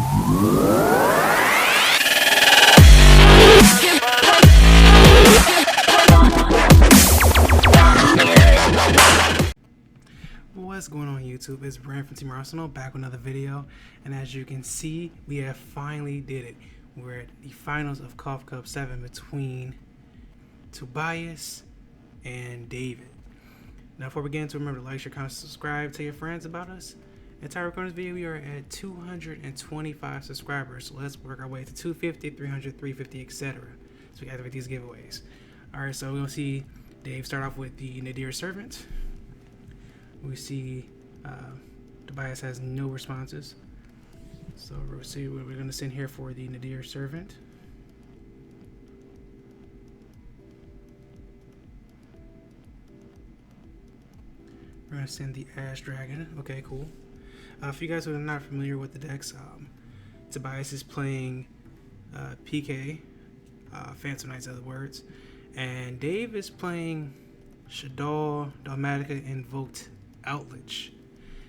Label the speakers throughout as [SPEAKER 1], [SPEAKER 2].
[SPEAKER 1] What's going on YouTube? It's Brand from Team Arsenal back with another video, and as you can see, we have finally did it. We're at the finals of Cough Cup 7 between Tobias and David. Now before we get into it, remember to like, share, comment, subscribe, tell your friends about us. At time recording this video, we are at 225 subscribers, so let's work our way to 250, 300, 350, etc. So we can activate these giveaways. Alright, so we're going to see Dave start off with the Nadir Servant. We see Tobias has no responses, so we'll see what we're going to send here for the Nadir Servant. We're going to send the Ash Dragon. Okay, cool. For you guys who are not familiar with the decks, Tobias is playing PK, Phantom Knights, in other words, and Dave is playing Shaddoll Dogma Invoked Eldlich,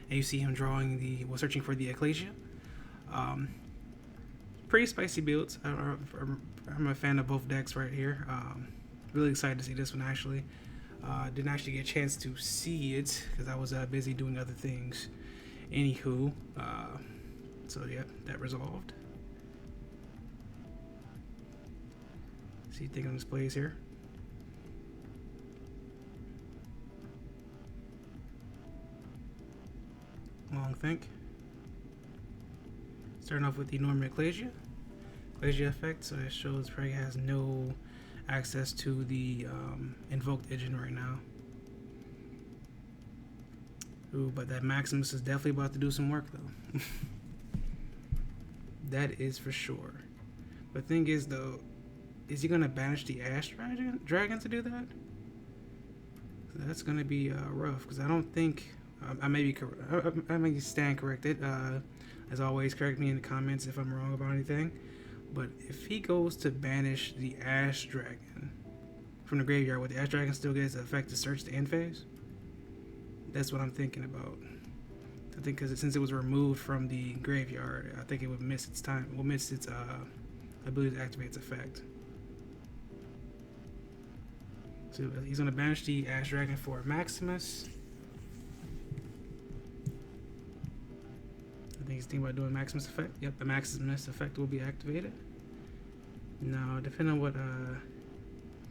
[SPEAKER 1] and you see him drawing searching for the Ecclesia. Pretty spicy builds. I'm a fan of both decks right here. Really excited to see this one actually. Didn't actually get a chance to see it because I was busy doing other things. Anywho, so yeah, that resolved. See thing on displays here. Long think. Starting off with the normal Ecclesia effect, so it shows Prey has no access to the Invoked engine right now. Ooh, but that Maximus is definitely about to do some work though. That is for sure. But the thing is though, is he gonna banish the Ash Dragon to do that? That's gonna be rough, because I don't think I may stand corrected. As always, correct me in the comments if I'm wrong about anything. But if he goes to banish the Ash Dragon from the graveyard, would the Ash Dragon still get its effect to search the end phase? That's what I'm thinking about. I think because since it was removed from the graveyard, I think it would miss its time. Will miss its ability to activate its effect. So he's gonna banish the Ash Dragon for Maximus. I think he's thinking about doing Maximus effect. Yep, the Maximus effect will be activated. Now, depending on what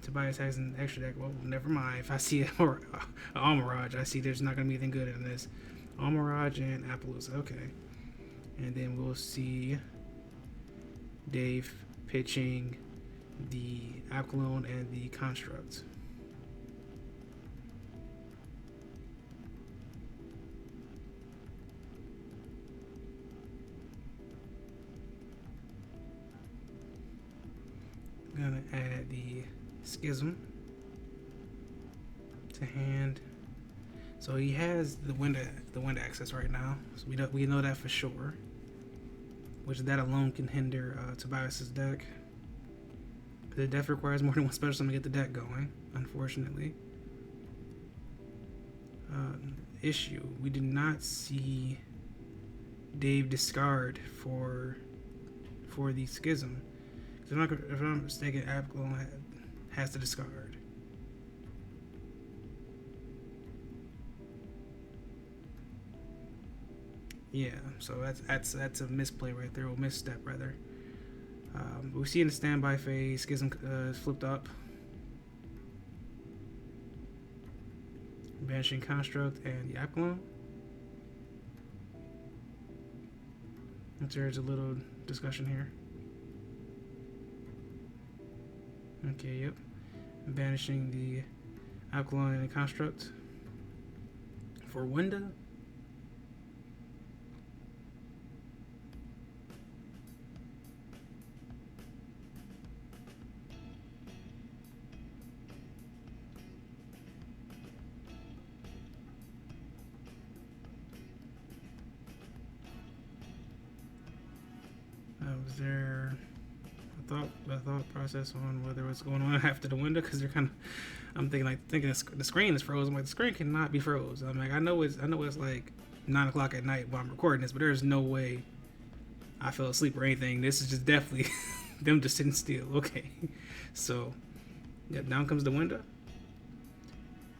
[SPEAKER 1] Tobias has in the extra deck, well, never mind. If I see a Almirage, I see there's not going to be anything good in this. Almirage and Appaloosa, okay. And then we'll see Dave pitching the Apcalone and the Construct. Gonna add the Schism to hand. So he has the wind access right now, so we know that for sure. Which that alone can hinder Tobias's deck. The deck requires more than one special summon to get the deck going, unfortunately. Issue: we did not see Dave discard for the Schism. If I'm not mistaken, Apcalone has to discard. Yeah, so that's a misplay right there, or misstep rather. We see in the standby phase, Schism flipped up, banishing Construct and the Apcalone. There's a little discussion here. Okay, yep. Banishing the Apcalone and the Construct for Winda. Was there the thought process on whether what's going on after the window, because they're kind of, I'm thinking the screen is frozen. I'm like, the screen cannot be frozen. I'm like, I know it's like 9 o'clock at night while I'm recording this, but there's no way I fell asleep or anything. This is just definitely them just sitting still. Okay. So, yep, down comes the window.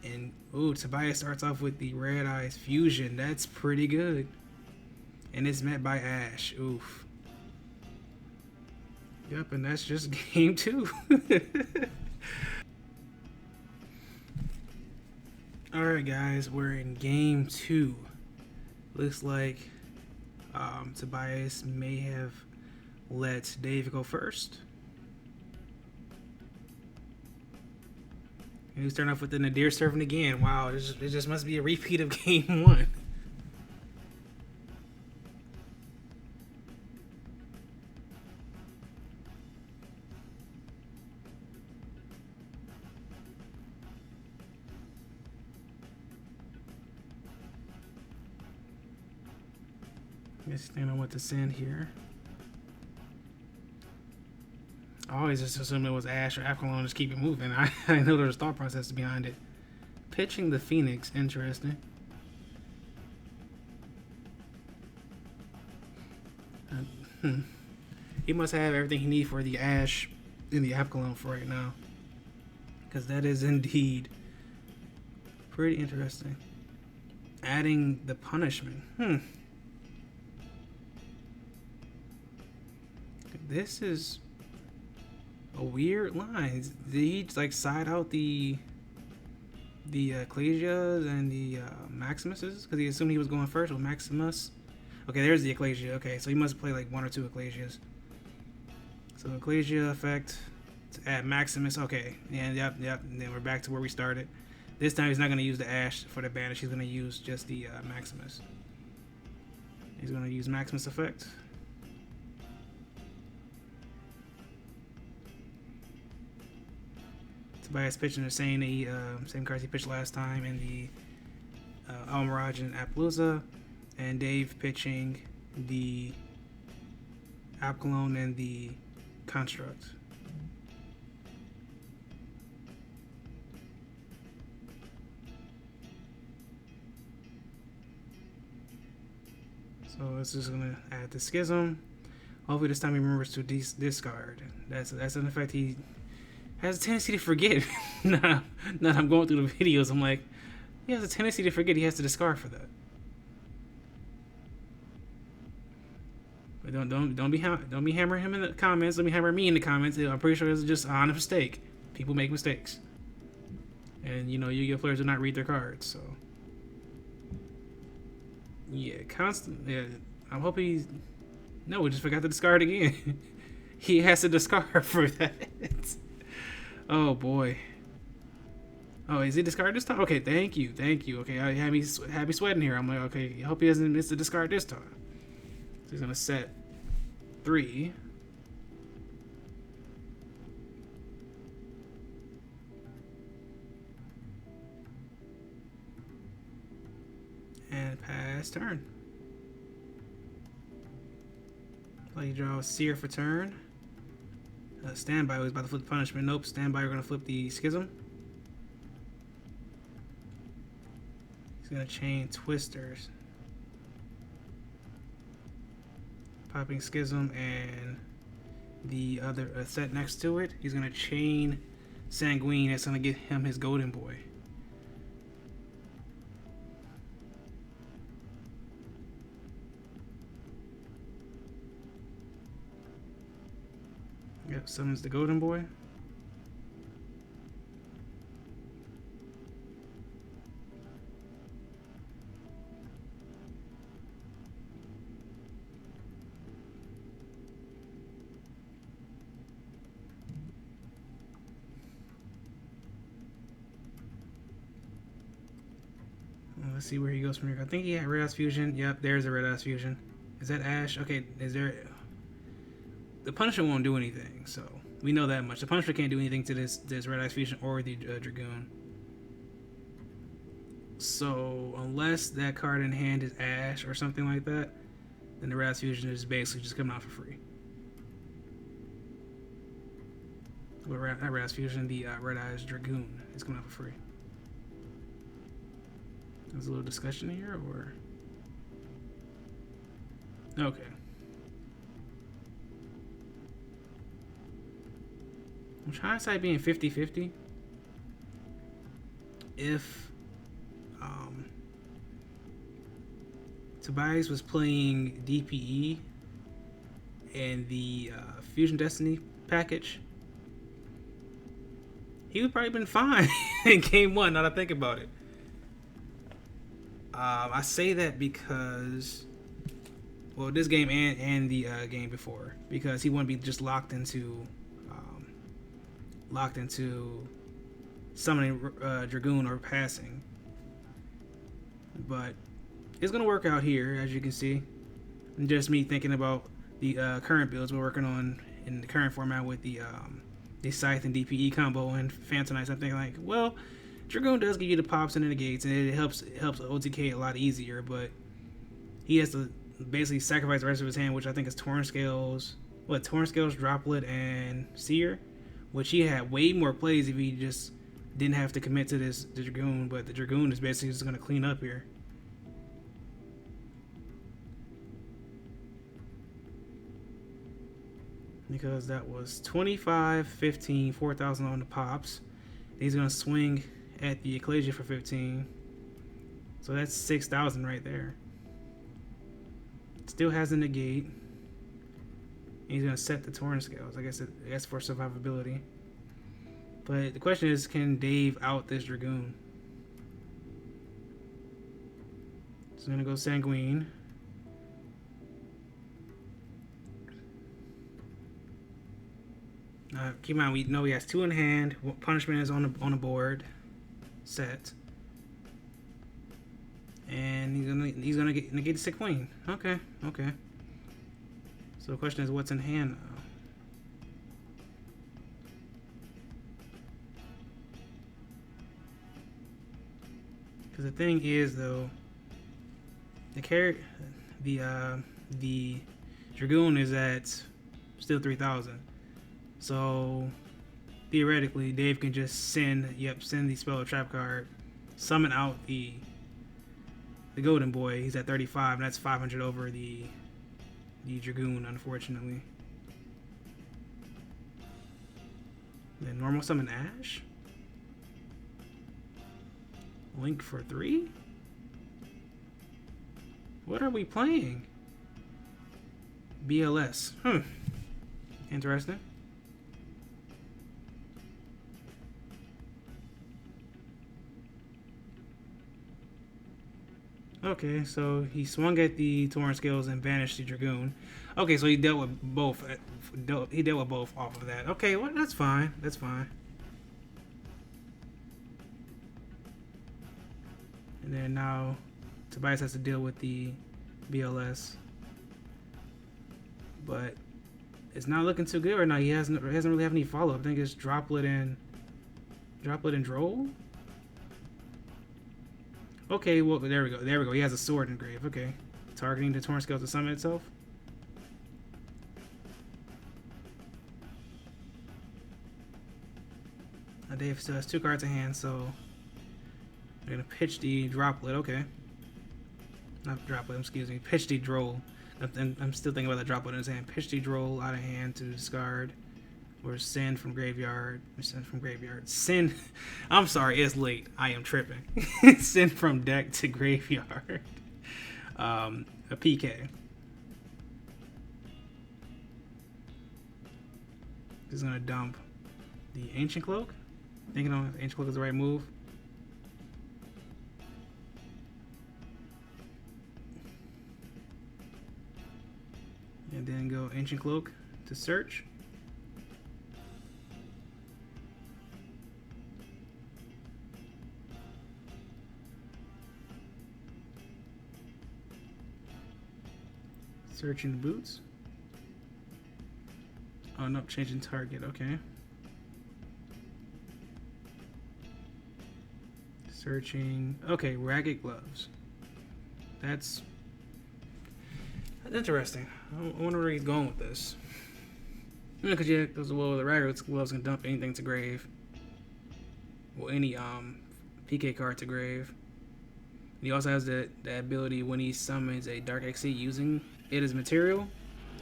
[SPEAKER 1] And, ooh, Tobias starts off with the Red Eyes Fusion. That's pretty good. And it's met by Ash. Oof. Yep, and that's just game 2. Alright, guys, we're in game 2. Looks like Tobias may have let Dave go first. And he's starting off with the Nadir serving again. Wow, it just must be a repeat of game 1. Just stand on what to send here. I always just assumed it was Ash or Aqualon, just keep it moving. I know there's a thought process behind it. Pitching the Phoenix, interesting. He must have everything he needs for the Ash in the Aqualon for right now. Because that is indeed pretty interesting. Adding the punishment. This is a weird line. Did he like side out the Ecclesias and the Maximuses? Because he assumed he was going first with Maximus. Okay, there's the Ecclesia. Okay, so he must play like 1 or 2 Ecclesias. So Ecclesia effect to add Maximus. Okay, and yep. And then we're back to where we started. This time he's not going to use the Ash for the banish. He's going to use just the Maximus. He's going to use Maximus effect. Tobias pitching the same cards he pitched last time in the Almirage and Appaloosa, and Dave pitching the Apcalone and the Construct. So it's just gonna add the Schism. Hopefully this time he remembers to discard. That's an effect he has a tendency to forget. Now I'm going through the videos, I'm like, he has a tendency to forget he has to discard for that. But don't be hammering him in the comments. Don't be hammering me in the comments. I'm pretty sure it's just on a mistake. People make mistakes, and you know Yu-Gi-Oh players do not read their cards. So yeah, constant. Yeah, I'm hoping he's. No, we just forgot to discard again. He has to discard for that. Oh boy. Oh, is he discard this time? Okay, thank you. Okay, I had me sweating here. I'm like, okay, I hope he doesn't miss the discard this time. So he's gonna set 3. And pass turn. Play draw Seer for turn. Standby was about to flip the punishment. Nope, standby, we're going to flip the Schism. He's going to chain Twisters. Popping Schism and the other set next to it. He's going to chain Sanguine. That's going to get him his Golden Boy. Yep, summons the Golden Boy. Let's see where he goes from here. I think he had Red Eyes Fusion. Yep, there's a Red Eyes Fusion. Is that Ash? Okay, is there... The Punisher won't do anything, so we know that much. The Punisher can't do anything to this Red Eyes Fusion or the Dragoon. So unless that card in hand is Ash or something like that, then the Red Eyes Fusion is basically just coming out for free. Well, not Red Eyes Fusion, the Red Eyes Dragoon is coming out for free. There's a little discussion here, or... Okay. I'm trying to say being 50-50. If Tobias was playing DPE and the Fusion Destiny package, he would probably been fine in game one. Now that I think about it, I say that because, well, this game and the game before, because he wouldn't be just locked into summoning Dragoon or passing. But it's gonna work out here, as you can see. And just me thinking about the current builds we're working on in the current format with the Scythe and DPE combo and Phantom Knights. I'm thinking like, well, Dragoon does give you the pops and the negates, and it helps OTK a lot easier. But he has to basically sacrifice the rest of his hand, which I think is Torn Scales, Droplet, and Seer, which he had way more plays if he just didn't have to commit to the Dragoon. But the Dragoon is basically just going to clean up here. Because that was 25, 15, 4,000 on the pops. He's going to swing at the Ecclesia for 15. So that's 6,000 right there. Still has a negate. And he's going to set the Torn Scales, I guess for survivability. But the question is, can Dave out this Dragoon? So I'm going to go Sanguine. Keep in mind, we know he has 2 in hand. Punishment is on the board, set, and he's gonna negate the sick queen. Okay. So the question is, what's in hand now? Because the thing is, though, the Dragoon is at still 3,000. So theoretically, Dave can just send the spell trap card, summon out the Golden Boy. He's at 35, and that's 500 over the Dragoon, unfortunately. Then normal summon Ash. Link for 3. What are we playing? BLS. Interesting. Okay, so he swung at the Torn Scales and banished the Dragoon. Okay, so he dealt with both. He dealt with both off of that. Okay, well, that's fine. That's fine. And then now Tobias has to deal with the BLS. But it's not looking too good right now. He doesn't really have any follow-up. I think it's Droplet and Droll. Okay, well, there we go. He has a sword engraved. Okay. Targeting the Torn Scales to summon itself. Now Dave still has 2 cards in hand, so we're going to pitch the Droplet. Okay. Not Droplet, excuse me. Pitch the Droll. I'm still thinking about the Droplet in his hand. Pitch the Droll out of hand to discard. Or send from graveyard. Send. I'm sorry, it's late. I am tripping. Send from deck to graveyard. A PK. He's gonna dump the Ancient Cloak. Thinking on Ancient Cloak is the right move. And then go Ancient Cloak to search. Searching the boots. Oh, no, changing target. Okay. Searching. Okay, Ragged Gloves. That's interesting. I wonder where he's going with this. Because yeah, because well, the Ragged Gloves can dump anything to grave. Well, any PK card to grave. He also has the ability when he summons a Dark XC using it as material,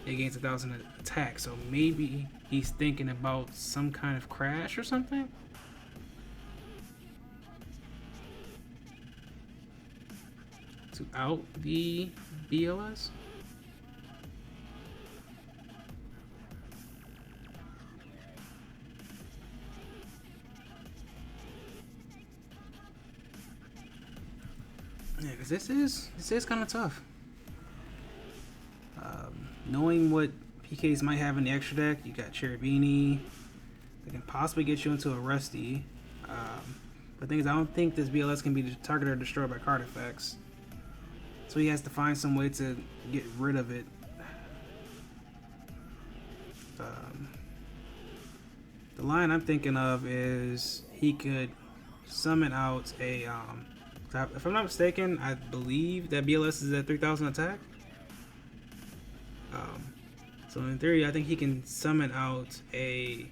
[SPEAKER 1] it gains 1,000 attack. So maybe he's thinking about some kind of crash or something. To out the BLS. Yeah, because this is kind of tough. Knowing what PKs might have in the extra deck, you got Cherubini. They can possibly get you into a Rusty. But the thing is, I don't think this BLS can be targeted or destroyed by card effects. So he has to find some way to get rid of it. The line I'm thinking of is he could summon out a... if I'm not mistaken, I believe that BLS is at 3,000 attack. So in theory, I think he can summon out not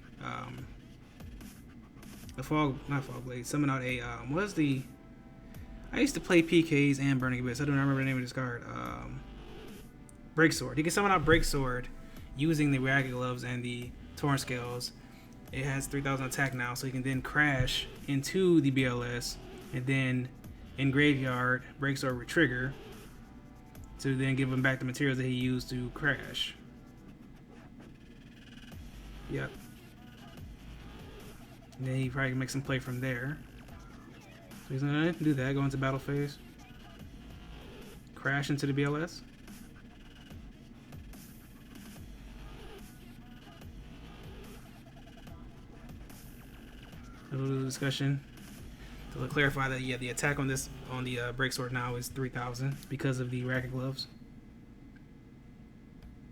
[SPEAKER 1] fog blade. Summon out a what's the? I used to play PKs and Burning Abyss. I don't remember the name of this card. Break Sword. He can summon out Break Sword using the Ragged Gloves and the Torrent Scales. It has 3,000 attack now, so he can then crash into the BLS, and then in Graveyard, Break Sword would trigger to then give him back the materials that he used to crash. Yep. And then he probably can make some play from there. So he's gonna do that, go into battle phase. Crash into the BLS. A little discussion to clarify that the attack on this Break Sword now is 3,000 because of the Racket Gloves.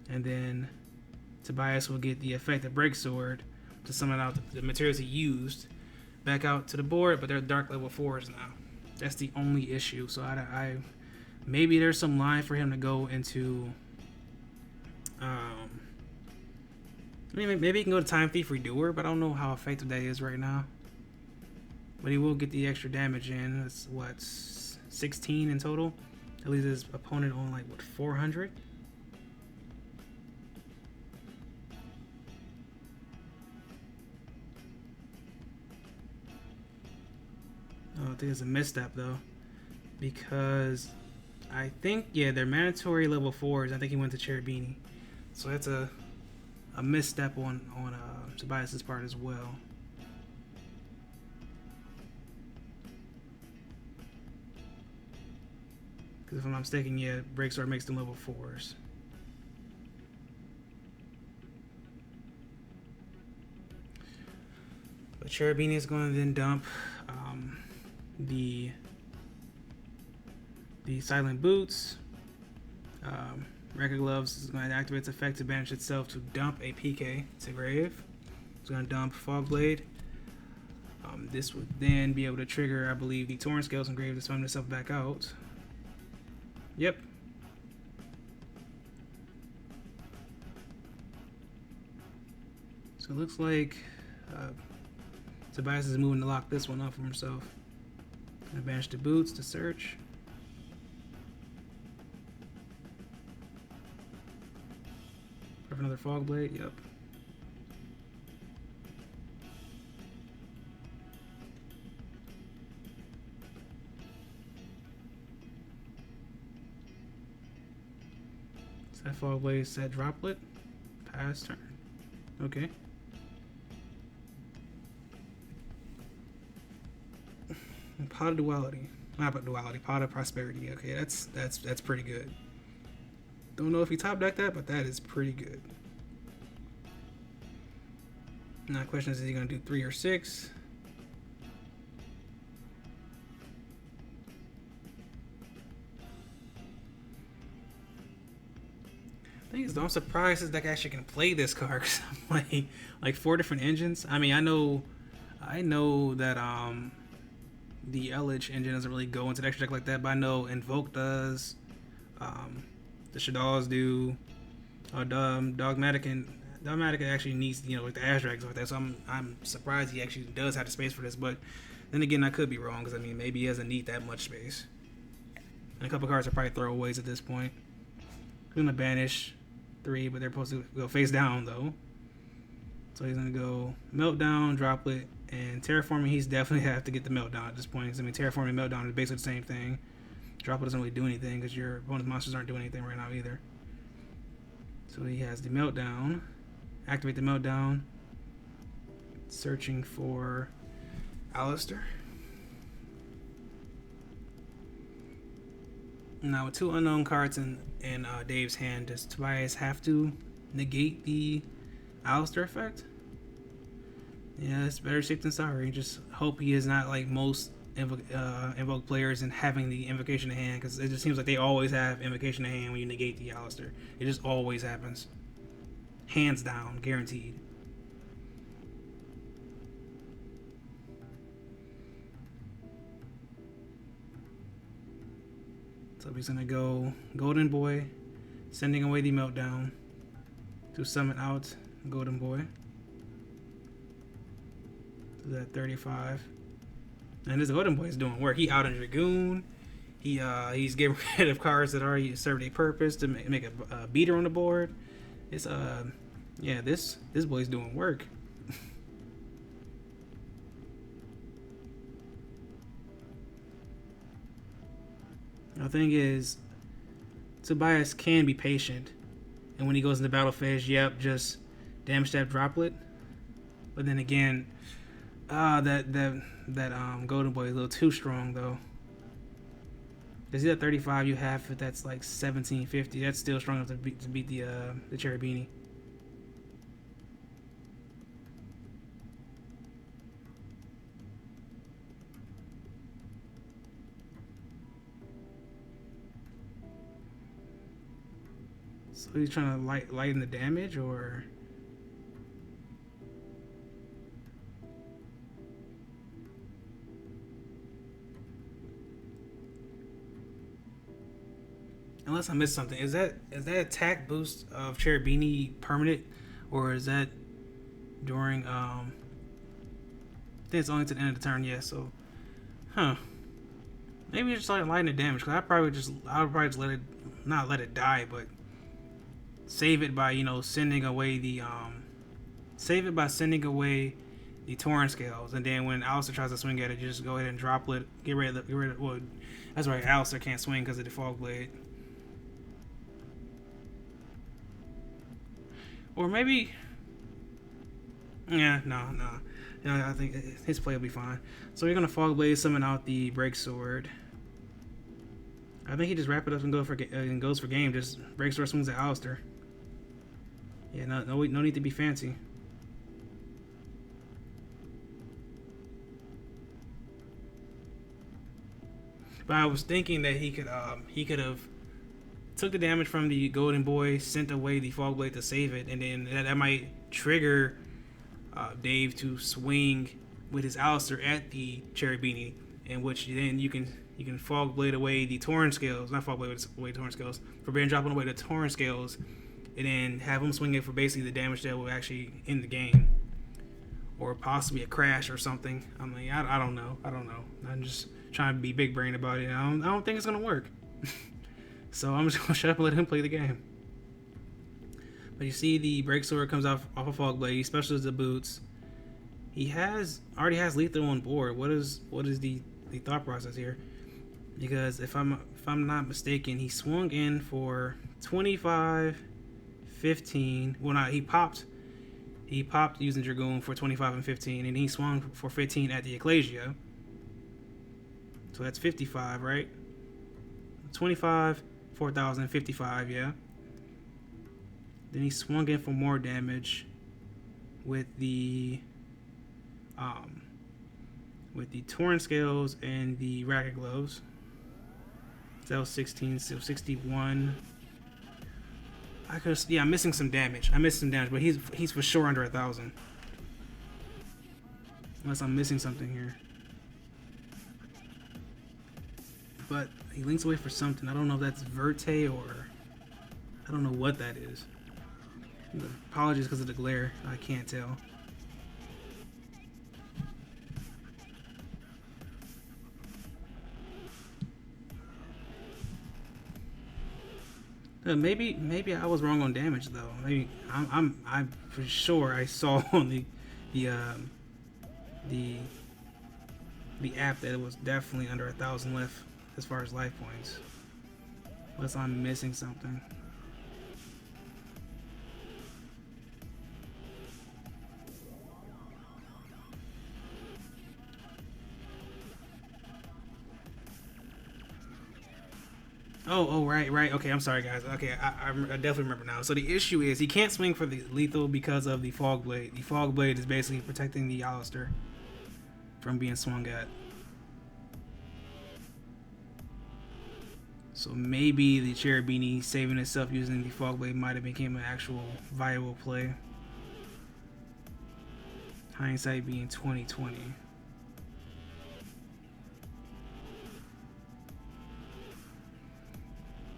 [SPEAKER 1] And then Tobias will get the effect of Break Sword to summon out the materials he used back out to the board, but they're dark level 4s now. That's the only issue. So I maybe there's some line for him to go into. Maybe he can go to Time Thief Redoer, but I don't know how effective that is right now. But he will get the extra damage in. That's what, 16 in total. At least his opponent on like what, 400. I think it's a misstep though, because I think they're mandatory level 4s. I think he went to Cherubini, so that's a misstep on Tobias's part as well. Because if I'm not mistaken, Break Sword makes them level 4s. But Cherubini is going to then dump the Silent Boots. Record Gloves is going to activate its effect to banish itself to dump a PK to grave. It's going to dump Fog Blade. This would then be able to trigger, I believe, the Torrent Scales and grave to summon itself back out. Yep. So it looks like Tobias is moving to lock this one up for himself. Gonna banish the boots to search. Have another Fog Blade, yep. Set Fog Blade, set Droplet, pass turn. Okay. Pot of Duality. Not Duality, Pot of Prosperity. Okay, that's pretty good. Don't know if he top decked that, but that is pretty good. Now the question is he gonna do 3 or 6? Thing is, though, I'm surprised this deck actually can play this card, because I'm like 4 different engines. I mean, I know that the Eldlich engine doesn't really go into the extra deck like that, but I know Invoked does. The Shaddolls do. Dogmatic actually needs, like the Ash Dragons like that. So I'm surprised he actually does have the space for this. But then again, I could be wrong, because I mean maybe he doesn't need that much space. And a couple cards are probably throwaways at this point. I'm gonna banish 3, but they're supposed to go face down though. So he's gonna go Meltdown, Droplet, and Terraforming. He's definitely have to get the Meltdown at this point. 'Cause, I mean, Terraforming and Meltdown is basically the same thing. Droplet doesn't really do anything because your bonus monsters aren't doing anything right now either. So he has the Meltdown. Activate the Meltdown. Searching for Alistair. Now with 2 unknown cards in Dave's hand, does Tobias have to negate the Alistair effect? Yeah, it's better safe than sorry. Just hope he is not like most invoke players and having the invocation in hand, because it just seems like they always have invocation in hand when you negate the Alistair. It just always happens. Hands down, guaranteed. So he's gonna go Golden Boy, sending away the Meltdown to summon out Golden Boy. So that 35. And this Golden Boy is doing work. He out in Dragoon. He's getting rid of cards that already served a purpose to make a beater on the board. It's yeah, this boy's doing work. The thing is, Tobias can be patient, and when he goes into battle phase, yep, just damage that Droplet. But then again, that Golden Boy is a little too strong though. Cause he's at 35, you have it that's like 1750. That's still strong enough to beat the Cherry Beanie. So he's trying to lighten the damage, or unless I missed something. Is that attack boost of Cherry Beanie permanent, or is that during I think it's only to the end of the turn, yeah, so maybe just like lighten the damage, because I would probably just let it, not let it die, but save it by, you know, sending away the Torrent Scales, and then when Alistair tries to swing at it, you just go ahead and Droplet, get rid of well, that's right, Alistair can't swing because of the Fog Blade. Or maybe, yeah, no, I think his play will be fine. So you're gonna Fog Blade, summon out the Break Sword. I think he just wrap it up and goes for game. Just Break Sword swings at Alistair. Yeah, no need to be fancy. But I was thinking that he could have took the damage from the Golden Boy, sent away the Fog Blade to save it, and then that might trigger Dave to swing with his Alistair at the Cherry Beanie, in which then you can Fog Blade away the Torrent Scales, not Fog Blade away Torrent Scales, forbidden dropping away the Torrent Scales, and then have him swing it for basically the damage that will actually end the game, or possibly a crash or something. I mean, I don't know. I'm just trying to be big brain about it. I don't think it's gonna work. So I'm just gonna shut up and let him play the game. But you see the Break Sword comes off of Fog Blade. He specials the boots. He already has lethal on board. What is the thought process here? Because if I'm not mistaken, he swung in for 25, 15. Well, not he popped using Dragoon for 25 and 15, and he swung for 15 at the Ecclesia. So that's 55, right? 25, 4,000, 55, yeah. Then he swung in for more damage with the Torrent Scales and the Racket Gloves. So that was 16, so 61. I'm missing some damage. But he's for sure under 1,000. Unless I'm missing something here. But he links away for something. I don't know if that's Verte or I don't know what that is. Apologies because of the glare. I can't tell. Maybe I was wrong on damage though. Maybe I'm for sure I saw on the um, the the app that it was definitely under 1,000 left as far as life points. Unless I'm missing something. Oh, right. Okay, I'm sorry, guys. Okay, I definitely remember now. So the issue is he can't swing for the lethal because of the fog blade. The fog blade is basically protecting the Alistair from being swung at. So maybe the Cherubini saving itself using the fog blade might have became an actual viable play. Hindsight being 2020.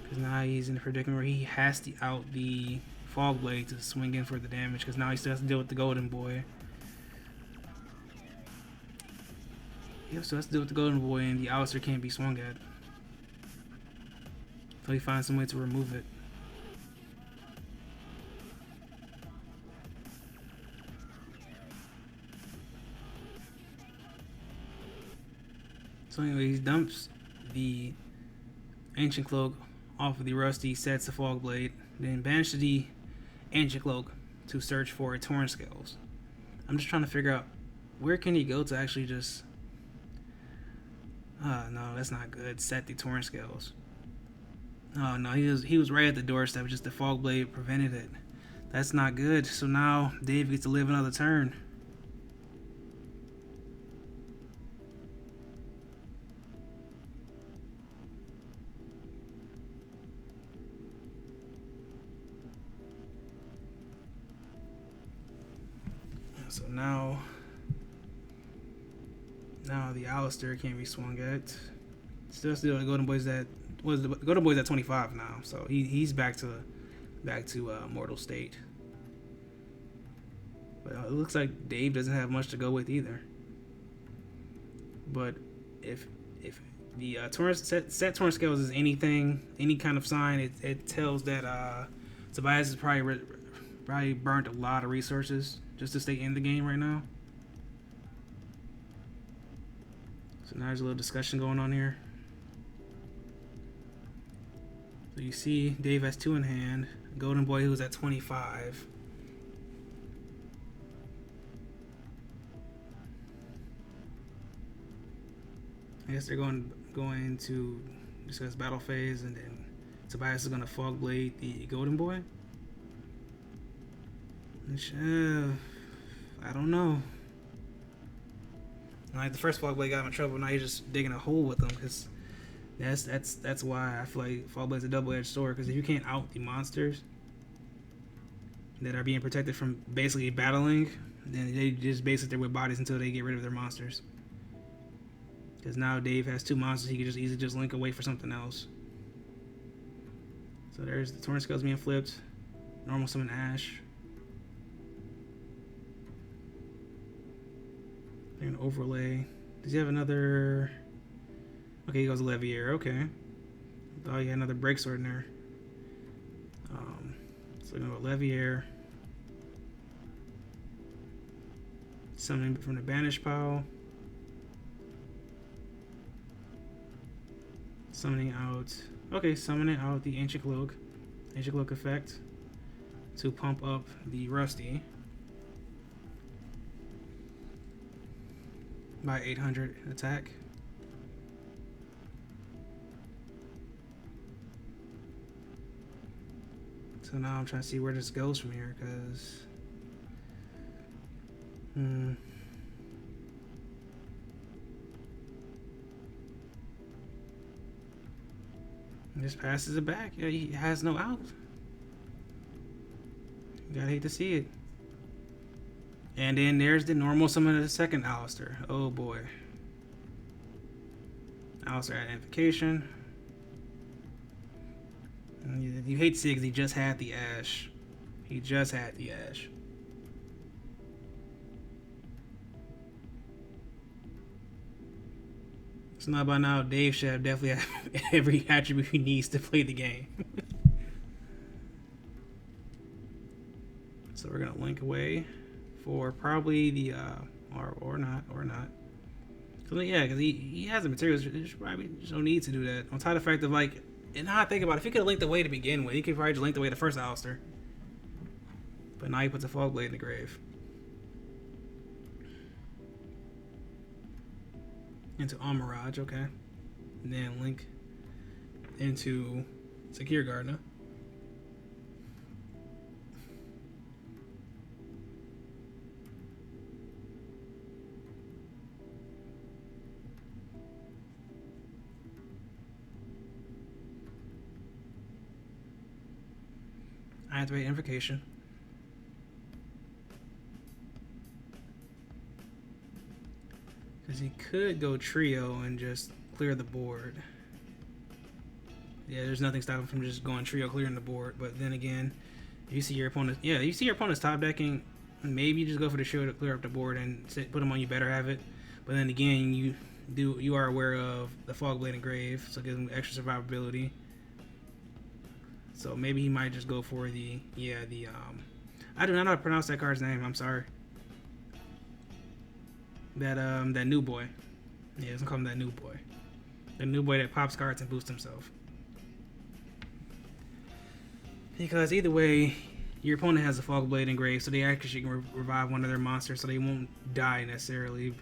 [SPEAKER 1] Because now he's in a predicament where he has to out the fog blade to swing in for the damage. Because now he still has to deal with the golden boy. Yep, so has to deal with the golden boy, and the Alistair can't be swung at. So he finds some way to remove it. So anyway, he dumps the Ancient Cloak off of the Rusty, sets the Fog Blade, then banishes the Ancient Cloak to search for a Torn Scales. I'm just trying to figure out where can he go to actually just... no, that's not good. Set the Torn Scales. Oh no, he was right at the doorstep, just the Fog Blade prevented it. That's not good. So now Dave gets to live another turn. So now the Alistair can't be swung at. Still the Golden Boy's at the Golden Boy's at 25 now, so he's back to mortal state. But it looks like Dave doesn't have much to go with either. But if the set Torn Scales is anything, any kind of sign, it tells that Tobias has probably burnt a lot of resources just to stay in the game right now. So now there's a little discussion going on here. So you see Dave has 2 in hand. Golden Boy, who's at 25. I guess they're going to discuss battle phase, and then Tobias is going to Fog Blade the Golden Boy. Which, I don't know. Like the first Fog Blade got him in trouble. Now he's just digging a hole with him, because that's why I feel like Fog Blade's a double-edged sword. Because if you can't out the monsters that are being protected from basically battling, then they just basically sit there with bodies until they get rid of their monsters. Because now Dave has 2 monsters, he can just easily just link away for something else. So there's the Torn Scales being flipped. Normal summon Ash. They're gonna overlay. Does he have another? Okay, he goes Levier. Okay. Thought he had another break sword in there. So we're gonna go Levier. Summoning from the Banish pile. Summoning out. Okay, summoning out the Ancient Cloak effect to pump up the Rusty by 800 attack. So now I'm trying to see where this goes from here, because just passes it back. Yeah, he has no out. You gotta hate to see it. And then there's the normal summon of the second Alistair. Oh boy. Alistair at Invocation. You hate to see it because he just had the Ash. He just had the Ash. So now by now, Dave should have definitely have every attribute he needs to play the game. So we're gonna link away for probably the or not. So yeah, because he has the materials. There's probably just no need to do that. On top of the fact of like, and now I think about it, if he could have linked away to begin with, he could probably just linked away the first Alistair. But now he puts a Fog Blade in the grave. Into Almirage, okay. And then link into Secure Gardener. I activate Invocation. Because he could go trio and just clear the board. Yeah, there's nothing stopping him from just going trio, clearing the board. But then again, you see your opponent. Yeah, you see your opponent's top decking. Maybe you just go for the trio to clear up the board and put him on. You better have it. But then again, you are aware of the Fog Blade Engrave, so it gives him extra survivability. So maybe he might just go for the I do not know how to pronounce that card's name. I'm sorry. That new boy. Yeah, let's call him that new boy. The new boy that pops cards and boosts himself. Because either way, your opponent has a Fog Blade Engrave, so they actually can revive one of their monsters, so they won't die necessarily.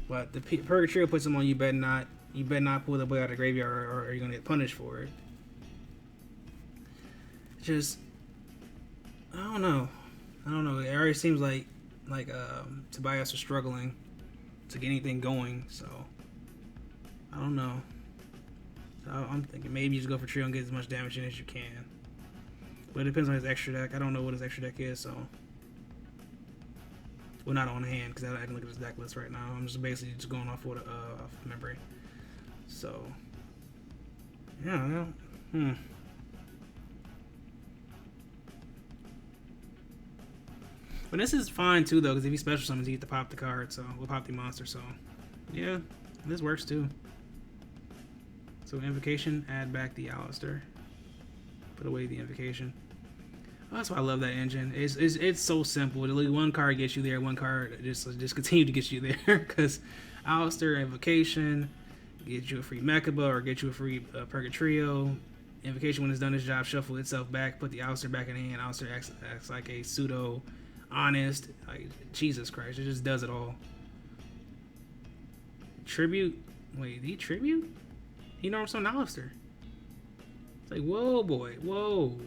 [SPEAKER 1] But the Purgatorio puts them on. You better not pull the boy out of the graveyard, or you're gonna get punished for it. Just, I don't know. It already seems like Tobias is struggling to get anything going, so I don't know. So I'm thinking maybe you just go for trio and get as much damage in as you can. But it depends on his extra deck. I don't know what his extra deck is, so. Well, not on hand, because I can look at his deck list right now. I'm just basically just going off what off memory. So, yeah, But this is fine too, though, because if he special summons, he get to pop the card, so we'll pop the monster. So, yeah, this works too. So Invocation, add back the Alistair. Put away the Invocation. Oh, that's why I love that engine. It's so simple. One card gets you there, one card just continue to get you there. Because Alistair, Invocation, get you a free Mechaba or get you a free Purgatorio. Invocation, when it's done its job, shuffle itself back, put the Alistair back in hand. Alistair acts like a pseudo honest. Like, Jesus Christ, it just does it all. Tribute? Wait, did he tribute? He normally summon Alistair. It's like, whoa, boy, whoa.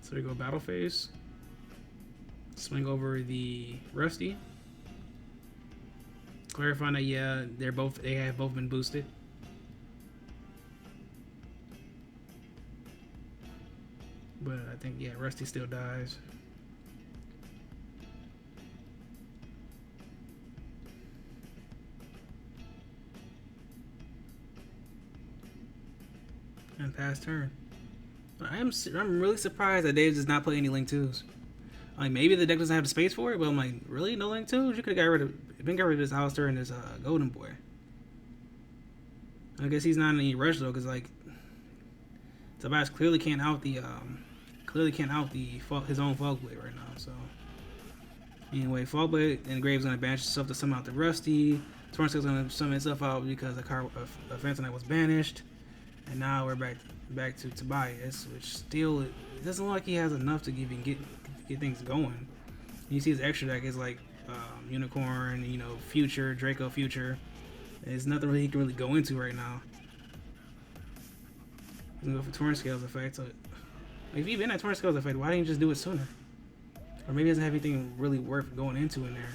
[SPEAKER 1] So we go battle phase. Swing over the Rusty. Clarifying that yeah, they have both been boosted. But I think yeah, Rusty still dies. And pass turn. I'm really surprised that Dave does not play any Link 2s. Like, maybe the deck doesn't have the space for it, but I'm like, really? No Link 2s? You could have got rid of this Alistair and this Golden Boy. I guess he's not in any rush though, because like Tobias clearly can't out the his own Fog Blade right now. So anyway, Fog Blade and Grave's gonna banish itself to summon out the Rusty. Tornskill's gonna summon itself out because the card of Phantom Knight was banished. And now we're back to Tobias, which still it doesn't look like he has enough to even get things going. You see his extra deck is like Unicorn, Future, Draco Future. There's nothing really he can really go into right now. He's gonna go for Tornscale's effect. So if you've been at Tornscale's effect, why didn't you just do it sooner? Or maybe he doesn't have anything really worth going into in there.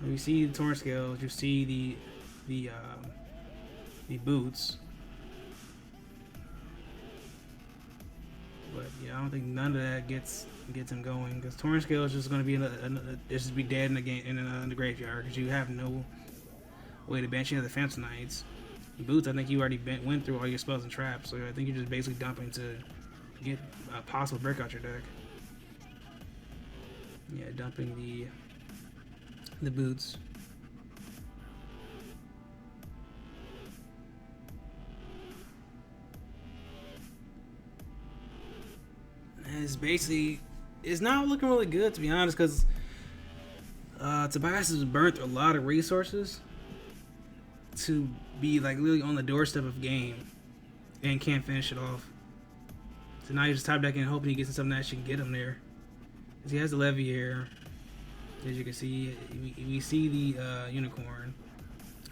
[SPEAKER 1] So you see the Tornscales, you see the boots. But yeah, I don't think none of that gets him going, because Tornscale is just going to be dead in the game in the graveyard, because you have no way to banish any of the Phantom Knights. Boots, I think you already went through all your spells and traps, so I think you're just basically dumping to get a possible break out your deck. Yeah, dumping the boots. it's basically, it's not looking really good, to be honest, because Tobias has burnt a lot of resources to be like literally on the doorstep of game and can't finish it off. So now you just type back in hoping he gets something that should get him there. He has the levy here. As you can see, we see the unicorn.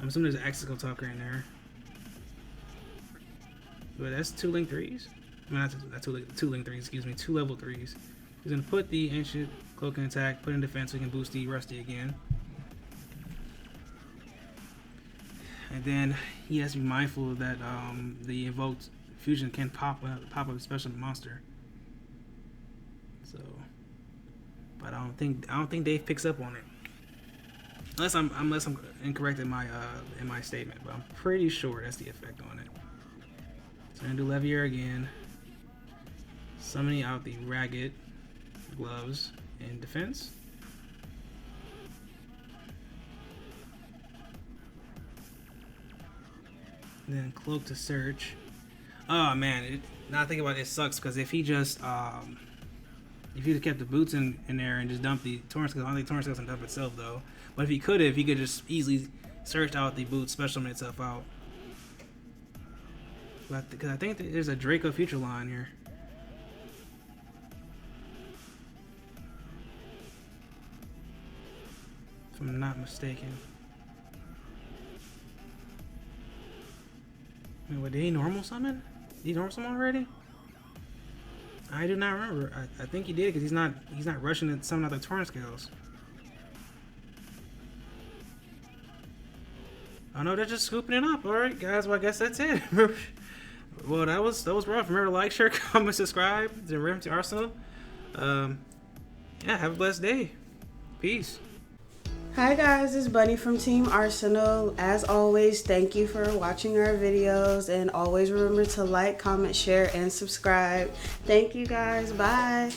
[SPEAKER 1] I'm assuming there's an Axical Talker in there. But that's 2 link 3s. I mean, not two link 3s, excuse me, 2 level 3s. He's going to put the Ancient Cloak in attack, put in defense so he can boost the Rusty again. And then he has to be mindful that the Invoked Fusion can pop up a special monster. So, but I don't think Dave picks up on it. Unless I'm incorrect in my statement, but I'm pretty sure that's the effect on it. So I'm gonna do Levier again. Summoning out the Ragged Gloves in defense. And then Cloak to search. Oh man, now I think about it, it sucks because if he just kept the boots in there and just dumped the Torrent Scales, I don't think Torrent Scales can dump itself though. But if he could just easily search out the boots, special itself out. Because I think there's a Draco Future line here. If I'm not mistaken. Wait, what, did he normal summon? Did he normal summon already? I do not remember. I think he did because he's not rushing to summon out the Torrent Scales. Oh no, they're just scooping it up. All right, guys. Well, I guess that's it. Well, that was rough. Remember to like, share, comment, subscribe to Rare Arsenal. Yeah, have a blessed day. Peace.
[SPEAKER 2] Hi guys, it's Bunny from Team Arsenal. As always, thank you for watching our videos, and always remember to like, comment, share, and subscribe. Thank you guys. Bye.